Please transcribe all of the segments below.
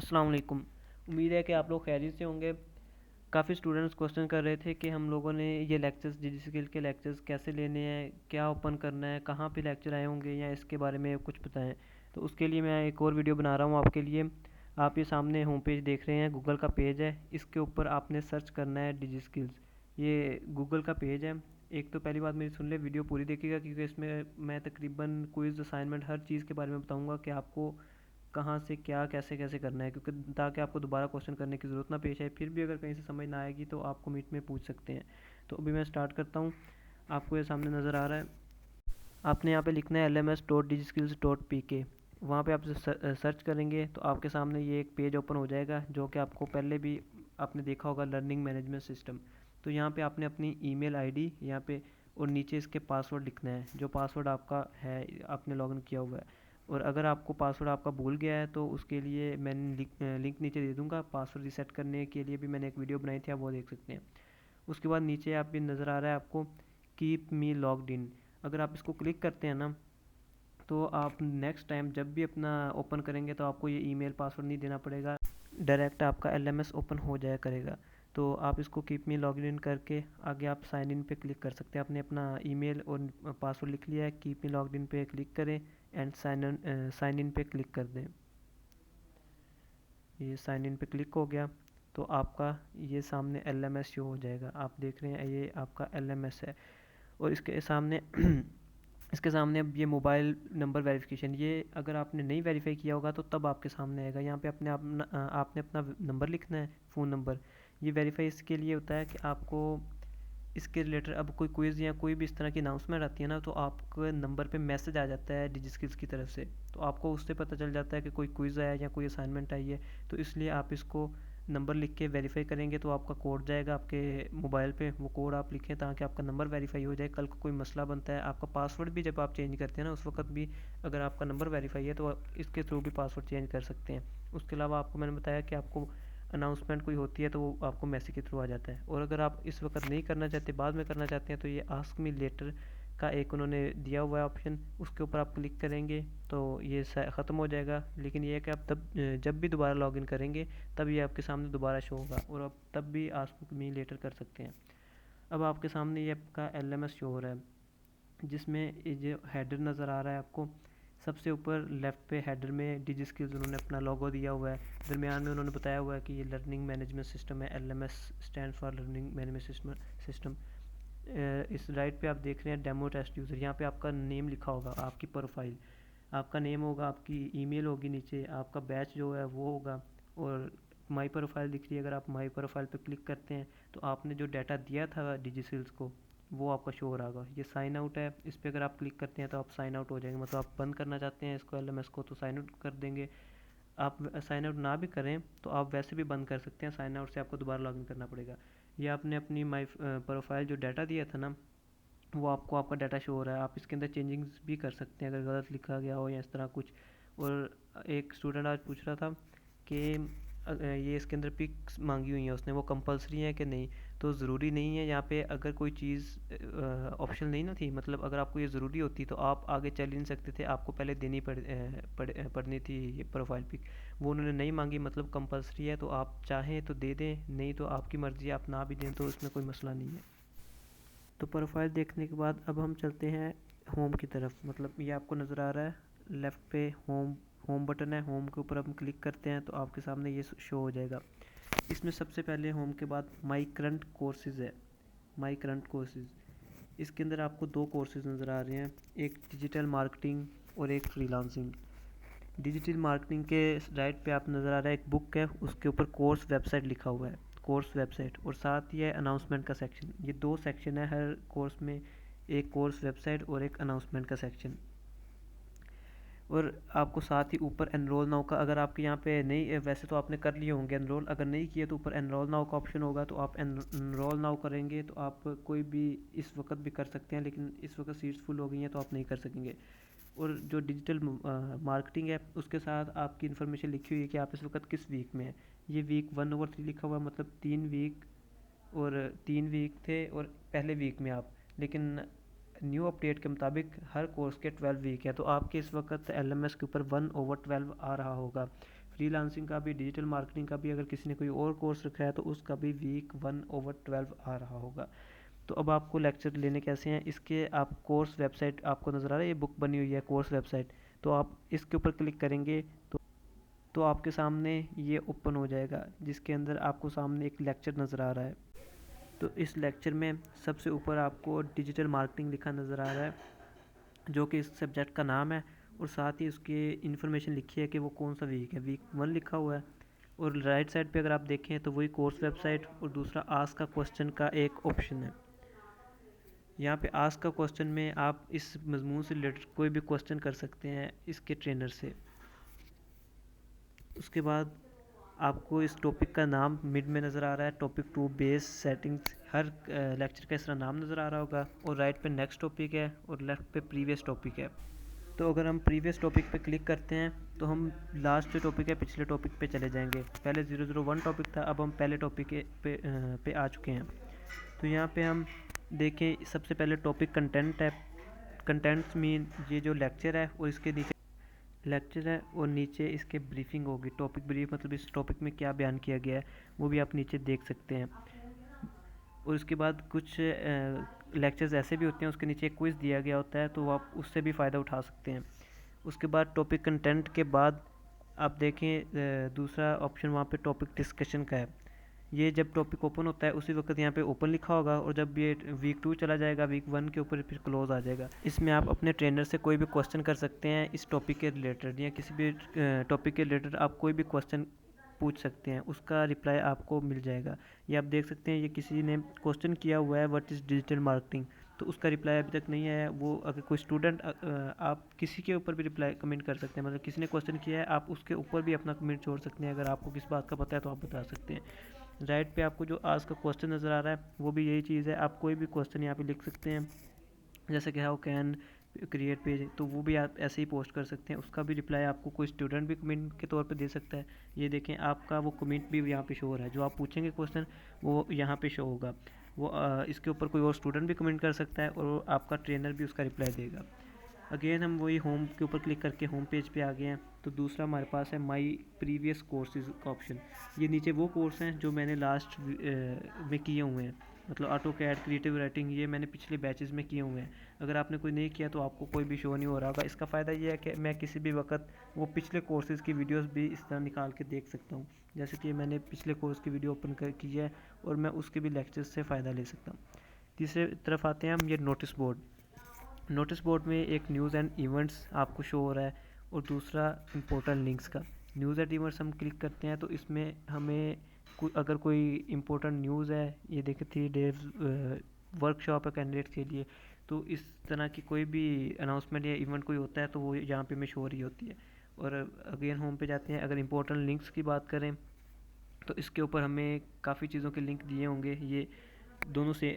अस्सलाम वालेकुम। उम्मीद है कि आप लोग खैरियत से होंगे। काफ़ी स्टूडेंट्स क्वेश्चन कर रहे थे कि हम लोगों ने ये लेक्चर्स डिजिस्किल के लेक्चर्स कैसे लेने हैं, क्या ओपन करना है, कहाँ पे लेक्चर आए होंगे या इसके बारे में कुछ बताएं। तो उसके लिए मैं एक और वीडियो बना रहा हूँ आपके लिए। आप ये सामने होम पेज देख रहे हैं, गूगल का पेज है। इसके ऊपर आपने सर्च करना है डिजिस्किल्स। ये गूगल का पेज है। एक तो पहली बात मेरी सुन ले, वीडियो पूरी देखिएगा क्योंकि इसमें मैं तकरीबन क्विज़ असाइनमेंट हर चीज़ के बारे में बताऊँगा कि आपको कहाँ से क्या कैसे कैसे करना है, क्योंकि ताकि आपको दोबारा क्वेश्चन करने की ज़रूरत ना पेश आए। फिर भी अगर कहीं से समझ ना आएगी तो आपको मीट में पूछ सकते हैं। तो अभी मैं स्टार्ट करता हूँ। आपको ये सामने नज़र आ रहा है। आपने यहाँ पे लिखना है lms.digiskills.pk। वहाँ पे आप सर्च करेंगे तो आपके सामने ये एक पेज ओपन हो जाएगा, जो कि आपको पहले भी आपने देखा होगा, लर्निंग मैनेजमेंट सिस्टम। तो यहाँ पे आपने अपनी ईमेल आईडी यहाँ पे और नीचे इसके पासवर्ड लिखना है, जो पासवर्ड आपका है, आपने लॉगिन किया हुआ है। और अगर आपको पासवर्ड आपका भूल गया है तो उसके लिए मैंने लिंक नीचे दे दूँगा। पासवर्ड रीसेट करने के लिए भी मैंने एक वीडियो बनाई थी, आप वो देख सकते हैं। उसके बाद नीचे आप भी नज़र आ रहा है आपको कीप मी लॉग्ड इन। अगर आप इसको क्लिक करते हैं ना, तो आप नेक्स्ट टाइम जब भी अपना ओपन करेंगे तो आपको ये ईमेल पासवर्ड नहीं देना पड़ेगा, डायरेक्ट आपका एलएमएस ओपन हो जाया करेगा। तो आप इसको कीप मी लॉगिन इन करके आगे आप साइन इन पे क्लिक कर सकते हैं। आपने अपना ईमेल और पासवर्ड लिख लिया है, कीप मी लॉग्ड इन पे क्लिक करें एंड साइन इन पे क्लिक कर दें। ये साइन इन पे क्लिक हो गया तो आपका ये सामने एलएमएस शो हो जाएगा। आप देख रहे हैं ये आपका एलएमएस है। और इसके सामने इसके सामने अब ये मोबाइल नंबर वेरिफिकेशन, ये अगर आपने नहीं वेरीफाई किया होगा तो तब आपके सामने आएगा। यहाँ पे आपने अपना नंबर लिखना है, फ़ोन नंबर। ये वेरीफाई इसके लिए होता है कि आपको इसके रिलेटेड अब कोई क्विज़ या कोई भी इस तरह की अनाउंसमेंट आती है ना, तो आपके नंबर पे मैसेज आ जाता है डिजिस्किल्स की तरफ से। तो आपको उससे पता चल जाता है कि कोई क्विज़ आया या कोई असाइनमेंट आई है। तो इसलिए आप इसको नंबर लिख के वेरीफाई करेंगे तो आपका कोड जाएगा आपके मोबाइल पे। वो कोड आप लिखें ताकि आपका नंबर वेरीफाई हो जाए। कल को कोई मसला बनता है, आपका पासवर्ड भी जब आप चेंज करते हैं ना, उस वक्त भी अगर आपका नंबर वेरीफाई है तो इसके थ्रू भी पासवर्ड चेंज कर सकते हैं। उसके अलावा आपको मैंने बताया कि आपको अनाउंसमेंट कोई होती है तो वो आपको मैसेज के थ्रू आ जाता है। और अगर आप इस वक्त नहीं करना चाहते, बाद में करना चाहते हैं, तो ये आस्क मी लेटर का एक उन्होंने दिया हुआ है ऑप्शन, उसके ऊपर आप क्लिक करेंगे तो ये ख़त्म हो जाएगा। लेकिन ये है कि आप तब जब भी दोबारा लॉगिन करेंगे तब ये आपके सामने दोबारा शो होगा और आप तब भी आस्क मी लेटर कर सकते हैं। अब आपके सामने ये आपका एलएमएस शो हो रहा है, जिसमें ये जो हेडर नज़र आ रहा है आपको, सबसे ऊपर लेफ़्ट पे हेडर में डिजिस्किल्स उन्होंने अपना लोगो दिया हुआ है। दरमियान में उन्होंने बताया हुआ है कि ये लर्निंग मैनेजमेंट सिस्टम है, LMS stand for learning management system. इस राइट पे आप देख रहे हैं डेमो टेस्ट यूज़र। यहाँ पे आपका नेम लिखा होगा, आपकी प्रोफाइल, आपका नेम होगा, आपकी ईमेल होगी, नीचे आपका बैच जो है वो होगा। और माई प्रोफाइल दिख रही है, अगर आप माई प्रोफाइल पे क्लिक करते हैं तो आपने जो डाटा दिया था डिजिटल्स को वो आपका शो हो रहा होगा। ये साइन आउट है, इस पर अगर आप क्लिक करते हैं तो आप साइन आउट हो जाएंगे। मतलब आप बंद करना चाहते हैं इसको एलएमएस को तो साइन आउट कर देंगे। आप साइन आउट ना भी करें तो आप वैसे भी बंद कर सकते हैं, साइन आउट से आपको दोबारा लॉगिन करना पड़ेगा। ये आपने अपनी माई प्रोफाइल जो डाटा दिया था ना, वो आपको आपका डाटा शो हो रहा है। आप इसके अंदर चेंजिंग्स भी कर सकते हैं अगर गलत लिखा गया हो या इस तरह कुछ। और एक स्टूडेंट आज पूछ रहा था कि ये इसके अंदर पिक्स मांगी हुई हैं उसने, वो कंपलसरी है कि नहीं। तो ज़रूरी नहीं है। यहाँ पे अगर कोई चीज़ ऑप्शन नहीं ना थी, मतलब अगर आपको ये ज़रूरी होती तो आप आगे चल ही नहीं सकते थे, आपको पहले देनी पड़नी थी ये प्रोफाइल पिक। वो उन्होंने नहीं मांगी, मतलब कंपलसरी है। तो आप चाहें तो दे दें, नहीं तो आपकी मर्ज़ी, आप ना भी दें तो उसमें कोई मसला नहीं है। तो प्रोफाइल देखने के बाद अब हम चलते हैं होम की तरफ। मतलब ये आपको नज़र आ रहा है लेफ़्ट पे होम, होम बटन है। होम के ऊपर हम क्लिक करते हैं तो आपके सामने ये शो हो जाएगा। इसमें सबसे पहले होम के बाद माई करंट कोर्सेज़ है, माई करंट कोर्सेज़। इसके अंदर आपको दो कोर्सेज़ नज़र आ रहे हैं, एक डिजिटल मार्केटिंग और एक फ्रीलांसिंग। डिजिटल मार्केटिंग के राइट पे आप नज़र आ रहा है एक बुक है, उसके ऊपर कोर्स वेबसाइट लिखा हुआ है, कोर्स वेबसाइट। और साथ ही है अनाउंसमेंट का सेक्शन। ये दो सेक्शन है हर कोर्स में, एक कोर्स वेबसाइट और एक अनाउंसमेंट का सेक्शन। और आपको साथ ही ऊपर एनरोल नाउ का, अगर आपके यहाँ पे नहीं, वैसे तो आपने कर लिए होंगे एनरोल, अगर नहीं किए तो ऊपर एनरोल नाउ का ऑप्शन होगा, तो आप एनरोल नाउ करेंगे तो आप कोई भी इस वक्त भी कर सकते हैं। लेकिन इस वक्त सीट्स फुल हो गई हैं तो आप नहीं कर सकेंगे। और जो डिजिटल मार्केटिंग है उसके साथ आपकी इन्फॉर्मेशन लिखी हुई है कि आप इस वक्त किस वीक में है। ये वीक 1/3 लिखा हुआ है, मतलब 3 वीक, और 3 वीक थे और पहले वीक में आप, लेकिन न्यू अपडेट के मुताबिक हर कोर्स के 12 वीक है। तो आपके इस वक्त एलएमएस के ऊपर 1/12 आ रहा होगा। फ्रीलांसिंग का भी, डिजिटल मार्केटिंग का भी अगर किसी ने कोई और कोर्स रखा है तो उसका भी वीक 1/12 आ रहा होगा। तो अब आपको लेक्चर लेने कैसे हैं, इसके आप कोर्स वेबसाइट आपको नज़र आ रहा है, ये बुक बनी हुई है कोर्स वेबसाइट, तो आप इसके ऊपर क्लिक करेंगे तो आपके सामने ये ओपन हो जाएगा, जिसके अंदर आपको सामने एक लेक्चर नज़र आ रहा है। तो इस लेक्चर में सबसे ऊपर आपको डिजिटल मार्केटिंग लिखा नज़र आ रहा है, जो कि इस सब्जेक्ट का नाम है, और साथ ही उसकी इन्फॉर्मेशन लिखी है कि वो कौन सा वीक है, वीक 1 लिखा हुआ है। और राइट साइड पे अगर आप देखें तो वही कोर्स वेबसाइट, और दूसरा आस्क का क्वेश्चन का एक ऑप्शन है। यहाँ पे आस्क का क्वेश्चन में आप इस मजमून से रिलेटेड कोई भी क्वेश्चन कर सकते हैं इसके ट्रेनर से। उसके बाद आपको इस टॉपिक का नाम मिड में नज़र आ रहा है, टॉपिक 2 बेस सेटिंग्स, हर लेक्चर का इस तरह नाम नज़र आ रहा होगा, और राइट पे नेक्स्ट टॉपिक है और लेफ्ट पे प्रीवियस टॉपिक है। तो अगर हम प्रीवियस टॉपिक पे क्लिक करते हैं तो हम लास्ट जो टॉपिक है पिछले टॉपिक पे चले जाएंगे। पहले 001 टॉपिक था, अब हम पहले टॉपिक पे आ चुके हैं। तो यहाँ पे हम देखें, सबसे पहले टॉपिक कंटेंट है। कंटेंट्स मीन ये जो लेक्चर है और इसके नीचे लेक्चर है और नीचे इसके ब्रीफिंग होगी, टॉपिक ब्रीफ, मतलब इस टॉपिक में क्या बयान किया गया है वो भी आप नीचे देख सकते हैं। और उसके बाद कुछ लेक्चर्स ऐसे भी होते हैं उसके नीचे एक क्विज़ दिया गया होता है, तो आप उससे भी फ़ायदा उठा सकते हैं। उसके बाद टॉपिक कंटेंट के बाद आप देखें दूसरा ऑप्शन वहाँ पे टॉपिक डिस्कशन का है। ये जब टॉपिक ओपन होता है उसी वक्त यहाँ पे ओपन लिखा होगा, और जब ये वीक 2 चला जाएगा वीक 1 के ऊपर फिर क्लोज आ जाएगा। इसमें आप अपने ट्रेनर से कोई भी क्वेश्चन कर सकते हैं इस टॉपिक के रिलेटेड, या किसी भी टॉपिक के रिलेटेड आप कोई भी क्वेश्चन पूछ सकते हैं, उसका रिप्लाई आपको मिल जाएगा। ये आप देख सकते हैं, ये किसी ने क्वेश्चन किया हुआ है व्हाट इज़ डिजिटल मार्केटिंग, तो उसका रिप्लाई अभी तक नहीं आया। वो अगर कोई स्टूडेंट आप किसी के ऊपर भी रिप्लाई कमेंट कर सकते हैं, मतलब किसी ने क्वेश्चन किया है आप उसके ऊपर भी अपना कमेंट छोड़ सकते हैं। अगर आपको किस बात का पता है तो आप बता सकते हैं। राइट पे आपको जो आज का क्वेश्चन नज़र आ रहा है वो भी यही चीज़ है, आप कोई भी क्वेश्चन यहाँ पे लिख सकते हैं, जैसे कि हाउ कैन क्रिएट पेज, तो वो भी आप ऐसे ही पोस्ट कर सकते हैं। उसका भी रिप्लाई आपको कोई स्टूडेंट भी कमेंट के तौर पे दे सकता है। ये देखें आपका वो कमेंट भी यहाँ पे शो हो रहा है, जो आप पूछेंगे क्वेश्चन वो यहाँ पे शो होगा। वो इसके ऊपर कोई और स्टूडेंट भी कमेंट कर सकता है और आपका ट्रेनर भी उसका रिप्लाई देगा। अगेन हम वही होम के ऊपर क्लिक करके होम पेज पे आ गए हैं। तो दूसरा हमारे पास है माई प्रीवियस कोर्सेज का ऑप्शन। ये नीचे वो कोर्स हैं जो मैंने लास्ट में किए हुए हैं, मतलब ऑटो कैड, क्रिएटिव राइटिंग, ये मैंने पिछले बैचेस में किए हुए हैं। अगर आपने कोई नहीं किया तो आपको कोई भी शो नहीं हो रहा होगा। इसका फ़ायदा ये है कि मैं किसी भी वक्त वो पिछले कोर्सेज़ की वीडियोस भी इस तरह निकाल के देख सकता हूँ। जैसे कि मैंने पिछले कोर्स की वीडियो ओपन कर की है और मैं उसके भी लेक्चर्स से फ़ायदा ले सकता हूँ। तीसरे तरफ आते हैं हम, ये नोटिस बोर्ड। नोटिस बोर्ड में एक न्यूज़ एंड इवेंट्स आपको शो हो रहा है, और दूसरा इम्पोर्टेंट लिंक्स का। न्यूज़ एंड इवेंट्स हम क्लिक करते हैं तो इसमें हमें अगर कोई इम्पोर्टेंट न्यूज़ है, ये देखिए 3 डेज वर्कशॉप है कैंडिडेट के लिए, तो इस तरह की कोई भी अनाउंसमेंट या इवेंट कोई होता है तो वो यहाँ पे में शो हो रही होती है। और अगेन होम पे जाते हैं। अगर इम्पोर्टेंट लिंक्स की बात करें तो इसके ऊपर हमें काफ़ी चीज़ों के लिंक दिए होंगे। ये दोनों से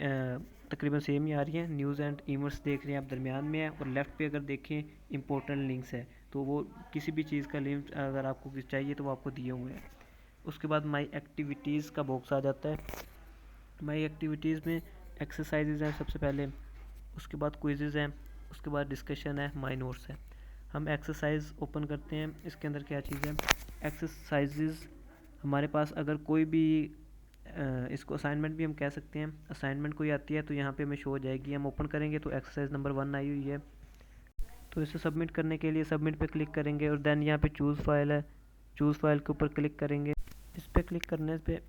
तकरीबन सेम ही आ रही हैं। न्यूज़ एंड ईमेल्स देख रहे हैं आप, दरमियान में है, और लेफ़्ट पे अगर देखें इंपॉर्टेंट लिंक्स है, तो वो किसी भी चीज़ का लिंक अगर आपको चाहिए तो वो आपको दिए हुए हैं। उसके बाद माई एक्टिविटीज़ का बॉक्स आ जाता है। माई एक्टिविटीज़ में एक्सरसाइजेज हैं सबसे पहले, उसके बाद क्विज़ेज़ हैं, उसके बाद डिस्कशन है, माई नोट्स है। हम एक्सरसाइज ओपन करते हैं। इसके अंदर क्या चीज़ है, एक्सरसाइजेज हमारे पास अगर कोई भी इसको असाइनमेंट भी हम कह सकते हैं, असाइनमेंट कोई आती है तो यहाँ पे हमें शो हो जाएगी। हम ओपन करेंगे तो एक्सरसाइज नंबर 1 आई हुई है, तो इसे सबमिट करने के लिए सबमिट पे क्लिक करेंगे, और देन यहाँ पे चूज़ फाइल है, चूज़ फाइल के ऊपर क्लिक करेंगे। इस पर क्लिक करने पे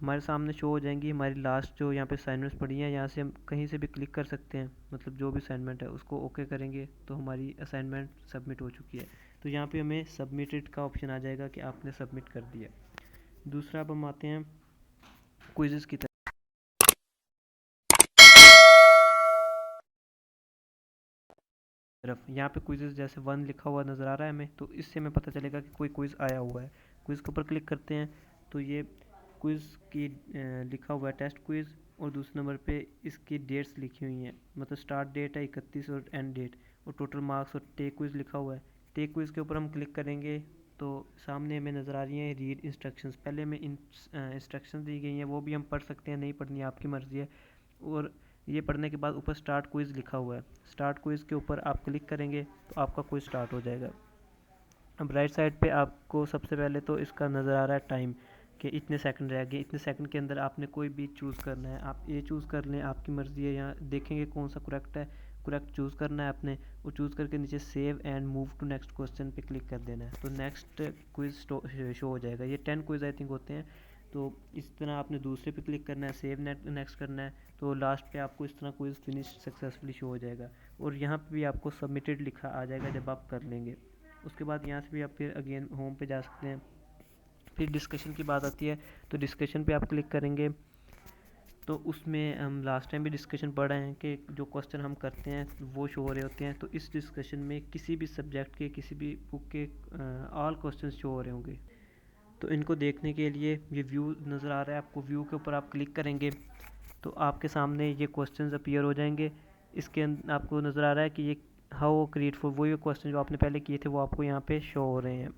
हमारे सामने शो हो जाएंगी हमारी लास्ट जो यहाँ पे असाइनमेंट्स पड़ी हैं। यहाँ से हम कहीं से भी क्लिक कर सकते हैं, मतलब जो भी असाइनमेंट है उसको ओके करेंगे तो हमारी असाइनमेंट सबमिट हो चुकी है। तो यहाँ पे हमें सबमिटेड का ऑप्शन आ जाएगा कि आपने सबमिट कर दिया। दूसरा अब हम आते हैं क्विज़ेस की तरफ। यहाँ पे क्विज़ेस जैसे 1 लिखा हुआ नज़र आ रहा है हमें, तो इससे हमें पता चलेगा कि कोई क्विज़ आया हुआ है। क्विज़ के ऊपर क्लिक करते हैं तो ये क्विज़ की लिखा हुआ है टेस्ट क्विज़, और दूसरे नंबर पे इसकी डेट्स लिखी हुई हैं, मतलब स्टार्ट डेट है 31 और एंड डेट, और टोटल मार्क्स, और टेक क्विज़ लिखा हुआ है। टेक क्विज़ के ऊपर हम क्लिक करेंगे तो सामने हमें नज़र आ रही हैं रीड इंस्ट्रक्शंस। पहले हमें इंस्ट्रक्शंस दी गई हैं, वो भी हम पढ़ सकते हैं, नहीं पढ़नी आपकी मर्ज़ी है। और ये पढ़ने के बाद ऊपर स्टार्ट क्विज़ लिखा हुआ है, स्टार्ट क्विज़ के ऊपर आप क्लिक करेंगे तो आपका क्विज़ स्टार्ट हो जाएगा। अब राइट साइड पे आपको सबसे पहले तो इसका नज़र आ रहा है टाइम, कि इतने सेकंड रह गए, इतने सेकंड के अंदर आपने कोई भी चूज़ करना है। आप ये चूज़ कर लें, आपकी मर्ज़ी है। यहाँ देखेंगे कौन सा करेक्ट है, करेक्ट चूज़ करना है आपने। वो चूज़ करके नीचे save and move to next question पे क्लिक कर देना है, तो नेक्स्ट क्विज़ शो हो जाएगा। ये 10 क्विज़ आई थिंक होते हैं। तो इस तरह आपने दूसरे पे क्लिक करना है, सेव नेक्स्ट करना है, तो लास्ट पे आपको इस तरह क्विज़ फिनिश सक्सेसफुली शो हो जाएगा। और यहाँ पे भी आपको सबमिटेड लिखा आ जाएगा जब आप कर लेंगे। उसके बाद यहाँ से भी आप फिर अगेन होम पे जा सकते हैं। फिर डिस्कशन की बात आती है, तो डिस्कशन पे आप क्लिक करेंगे, तो उसमें हम लास्ट टाइम भी डिस्कशन पढ़ रहे हैं कि जो क्वेश्चन हम करते हैं वो शो हो रहे होते हैं। तो इस डिस्कशन में किसी भी सब्जेक्ट के, किसी भी बुक के ऑल क्वेश्चन शो हो रहे होंगे। तो इनको देखने के लिए ये व्यू नज़र आ रहा है आपको, व्यू के ऊपर आप क्लिक करेंगे तो आपके सामने ये क्वेश्चंस अपीयर हो जाएंगे। इसके अंदर आपको नज़र आ रहा है कि ये हाउ क्रिएट फॉर, वही क्वेश्चन जो आपने पहले किए थे वो आपको यहाँ पे शो हो रहे हैं।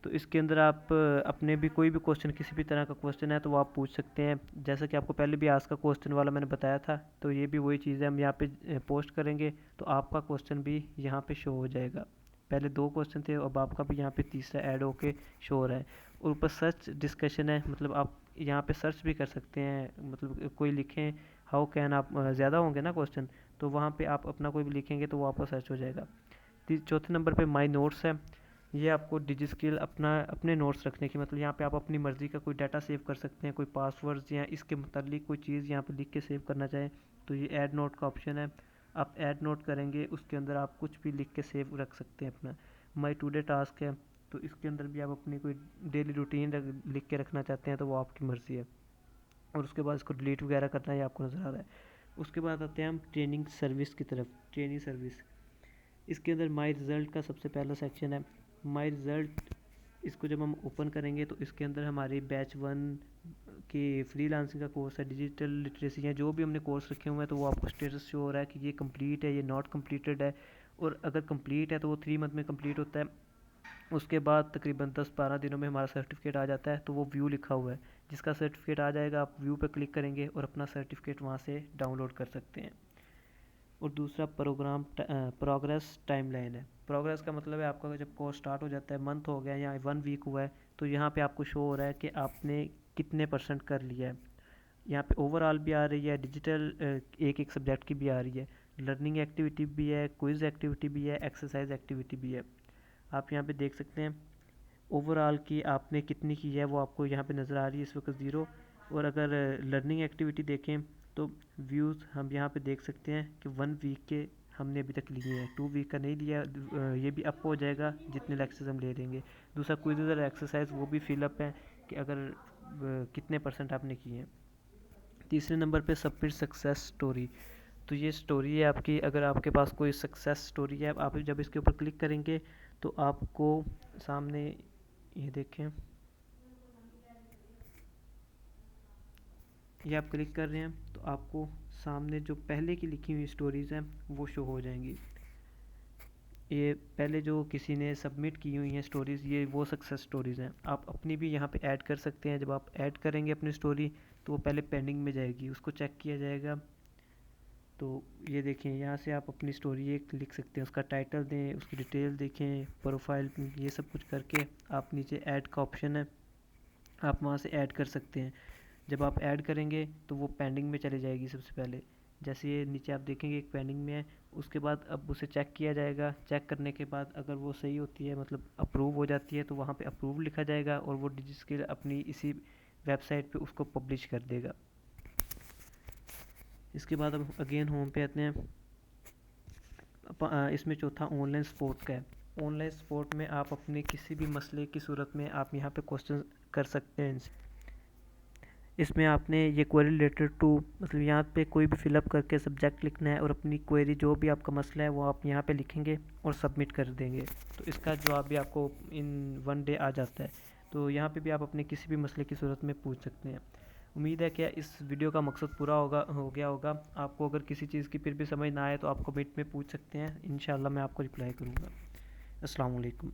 तो इसके अंदर आप अपने भी कोई भी क्वेश्चन, किसी भी तरह का क्वेश्चन है तो वो आप पूछ सकते हैं। जैसा कि आपको पहले भी आज का क्वेश्चन वाला मैंने बताया था, तो ये भी वही चीज़ है। हम यहाँ पे पोस्ट करेंगे तो आपका क्वेश्चन भी यहाँ पे शो हो जाएगा। पहले 2 क्वेश्चन थे, अब आपका भी यहाँ पे तीसरा ऐड होके शो हो रहा है। और ऊपर सर्च डिस्कशन है, मतलब आप यहाँ पे सर्च भी कर सकते हैं। मतलब कोई लिखें हाउ कैन, आप ज़्यादा होंगे ना क्वेश्चन, तो वहाँ पे आप अपना कोई भी लिखेंगे तो वो आपका सर्च हो जाएगा। चौथे नंबर पे माई नोट्स है। ये आपको डिजिस्किल अपने नोट्स रखने की, मतलब यहाँ पे आप अपनी मर्ज़ी का कोई डाटा सेव कर सकते हैं, कोई पासवर्ड्स या इसके मुतालिक कोई चीज़ यहाँ पे लिख के सेव करना चाहें तो ये ऐड नोट का ऑप्शन है। आप ऐड नोट करेंगे, उसके अंदर आप कुछ भी लिख के सेव रख सकते हैं अपना। माई टुडे टास्क है, तो इसके अंदर भी आप अपनी कोई डेली रूटीन लिख के रखना चाहते हैं तो वो आपकी मर्ज़ी है। और उसके बाद इसको डिलीट वगैरह करना है, आपको नज़र आ रहा है। उसके बाद आते हैं हम ट्रेनिंग सर्विस की तरफ। ट्रेनिंग सर्विस, इसके अंदर माई रिज़ल्ट का सबसे पहला सेक्शन है। माई रिज़ल्ट, इसको जब हम ओपन करेंगे तो इसके अंदर हमारी बैच 1 की फ्रीलांसिंग का कोर्स है, डिजिटल लिटरेसी है, जो भी हमने कोर्स रखे हुए हैं तो वो आपको स्टेटस शो हो रहा है कि ये कंप्लीट है, ये नॉट कंप्लीटेड है। और अगर कंप्लीट है तो वो 3 मंथ में कंप्लीट होता है। उसके बाद तकरीबन 10-12 दिनों में हमारा सर्टिफिकेट आ जाता है, तो वो व्यू लिखा हुआ है। जिसका सर्टिफिकेट आ जाएगा आप व्यू पर क्लिक करेंगे और अपना सर्टिफिकेट वहाँ से डाउनलोड कर सकते हैं। और दूसरा प्रोग्रेस टाइमलाइन है। प्रोग्रेस का मतलब है आपका जब कोर्स स्टार्ट हो जाता है, मंथ हो गया या 1 वीक हुआ है, तो यहाँ पे आपको शो हो रहा है कि आपने कितने % कर लिया है। यहाँ पे ओवरऑल भी आ रही है, डिजिटल एक एक सब्जेक्ट की भी आ रही है, लर्निंग एक्टिविटी भी है, क्विज एक्टिविटी भी है, एक्सरसाइज एक्टिविटी भी है। आप यहाँ पे देख सकते हैं ओवरऑल की आपने कितनी की है, वो आपको यहाँ पे नज़र आ रही है इस वक्त 0। और अगर लर्निंग एक्टिविटी देखें तो व्यूज़ हम यहाँ पे देख सकते हैं कि 1 वीक के हमने अभी तक लिए हैं, 2 वीक का नहीं लिया। ये भी अप हो जाएगा जितने लेक्चर्स हम ले लेंगे। दूसरा क्विज़ और एक्सरसाइज वो भी फिलअप है कि अगर कितने % आपने किए हैं। तीसरे नंबर पे सबमिट सक्सेस स्टोरी, तो ये स्टोरी है आपकी। अगर आपके पास कोई सक्सेस स्टोरी है, आप जब इसके ऊपर क्लिक करेंगे तो आपको सामने ये देखें, ये आप क्लिक कर रहे हैं तो आपको सामने जो पहले की लिखी हुई स्टोरीज़ हैं वो शो हो जाएंगी। ये पहले जो किसी ने सबमिट की हुई हैं स्टोरीज़, ये वो सक्सेस स्टोरीज़ हैं। आप अपनी भी यहाँ पे ऐड कर सकते हैं। जब आप ऐड करेंगे अपनी स्टोरी तो वो पहले पेंडिंग में जाएगी, उसको चेक किया जाएगा। तो ये देखें, यहाँ से आप अपनी स्टोरी एक लिख सकते हैं, उसका टाइटल दें, उसकी डिटेल देखें, प्रोफाइल, ये सब कुछ करके आप नीचे ऐड का ऑप्शन है, आप वहाँ से ऐड कर सकते हैं। जब आप ऐड करेंगे तो वो पेंडिंग में चली जाएगी सबसे पहले। जैसे ये नीचे आप देखेंगे एक पेंडिंग में है, उसके बाद अब उसे चेक किया जाएगा। चेक करने के बाद अगर वो सही होती है, मतलब अप्रूव हो जाती है, तो वहाँ पे अप्रूव लिखा जाएगा और वो डिजिस्किल अपनी इसी वेबसाइट पे उसको पब्लिश कर देगा। इसके बाद अब अगेन होम पे आते हैं। इसमें चौथा ऑनलाइन सपोर्ट का है। ऑनलाइन सपोर्ट में आप अपने किसी भी मसले की सूरत में आप यहाँ पे क्वेश्चन कर सकते हैं। इसमें आपने ये क्वेरी रिलेटेड टू, मतलब यहाँ पे कोई भी फिलअप करके सब्जेक्ट लिखना है और अपनी क्वेरी जो भी आपका मसला है वो आप यहाँ पे लिखेंगे और सबमिट कर देंगे, तो इसका जवाब भी आपको इन 1 डे आ जाता है। तो यहाँ पे भी आप अपने किसी भी मसले की सूरत में पूछ सकते हैं। उम्मीद है कि इस वीडियो का मकसद पूरा हो गया होगा। आपको अगर किसी चीज़ की फिर भी समझ ना आए तो आप कमेंट में पूछ सकते हैं, इंशाल्लाह मैं आपको रिप्लाई करूँगा। अस्सलाम वालेकुम।